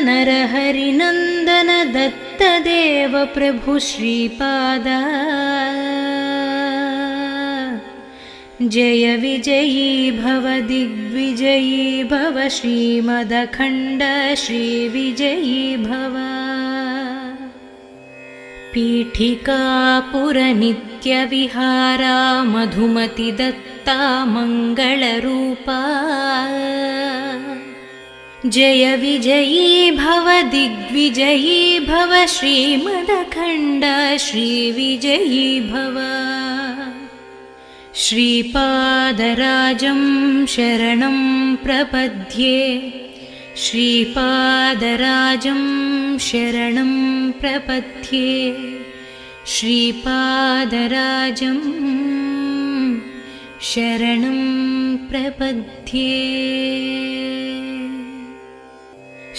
नरहरिनन्दन दत्तदेव प्रभु श्रीपादा जय विजयी भव दिग्विजयी भव श्रीमदखण्ड श्रीविजयी भव पीठिकापुरनित्यविहारा मधुमतिदत्ता मङ्गलरूपा जय विजयी भव दिग्विजयी भव श्रीमदखण्ड श्रीविजयी भव श्रीपादराजं शरणं प्रपद्ये श्रीपादराजं शरणं प्रपद्ये श्रीपादराजं शरणं प्रपद्ये।